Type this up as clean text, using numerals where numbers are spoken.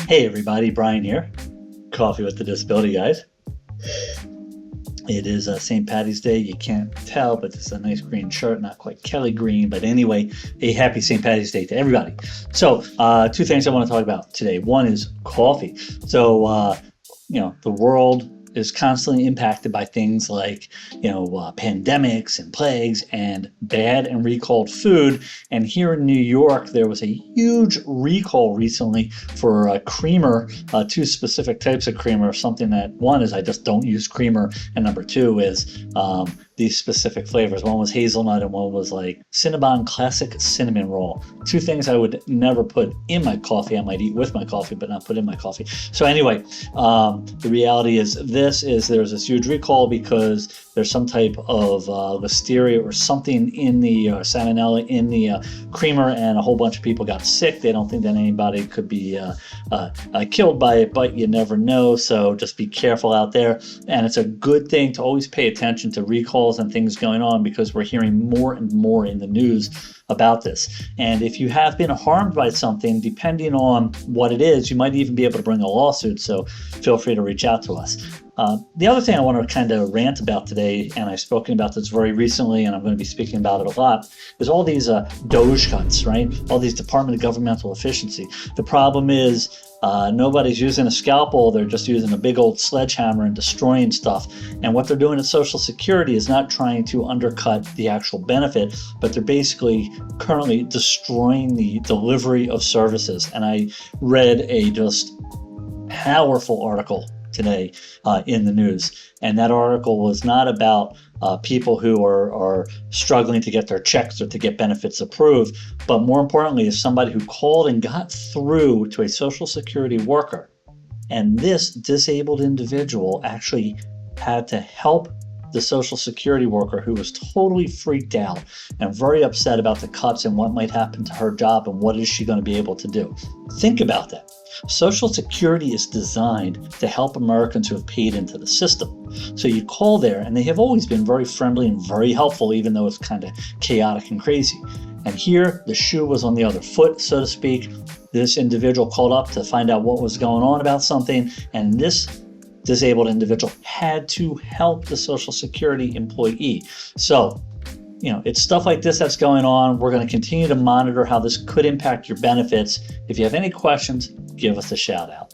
Hey everybody, Brian here. Coffee with the Disability Guys. It is St. Patty's Day. You can't tell, but it's a nice green shirt, not quite Kelly green, but anyway, a happy St. Patty's Day to everybody. So, two things I want to talk about today. One is coffee. So, the world is constantly impacted by things like, pandemics and plagues and bad and recalled food. And here in New York, there was a huge recall recently for creamer, two specific types of creamer. Something that, one is I just don't use creamer, and number two is these specific flavors. One was hazelnut and one was like Cinnabon Classic Cinnamon Roll. Two things I would never put in my coffee. I might eat with my coffee, but not put in my coffee. So anyway, the reality is there's this huge recall because there's some type of listeria or something in the salmonella in the creamer, and a whole bunch of people got sick. They don't think that anybody could be killed by it, but you never know. So just be careful out there. And it's a good thing to always pay attention to recalls and things going on, because we're hearing more and more in the news about this. And if you have been harmed by something, depending on what it is, you might even be able to bring a lawsuit. So feel free to reach out to us. The other thing I want to kind of rant about today, and I've spoken about this very recently, and I'm going to be speaking about it a lot, is all these DOGE cuts, right? All these Department of Governmental Efficiency. The problem is nobody's using a scalpel. They're just using a big old sledgehammer and destroying stuff. And what they're doing at Social Security is not trying to undercut the actual benefit, but they're basically currently destroying the delivery of services. And I read a just powerful article today in the news, and that article was not about people who are struggling to get their checks or to get benefits approved, but more importantly is somebody who called and got through to a Social Security worker, and this disabled individual actually had to help the Social Security worker, who was totally freaked out and very upset about the cuts and what might happen to her job and what is she going to be able to do. Think about that. Social Security is designed to help Americans who have paid into the system. So you call there, and they have always been very friendly and very helpful, even though it's kind of chaotic and crazy. And here, the shoe was on the other foot, so to speak. This individual called up to find out what was going on about something, and this disabled individual had to help the Social Security employee. So, it's stuff like this that's going on. We're going to continue to monitor how this could impact your benefits. If you have any questions, give us a shout out.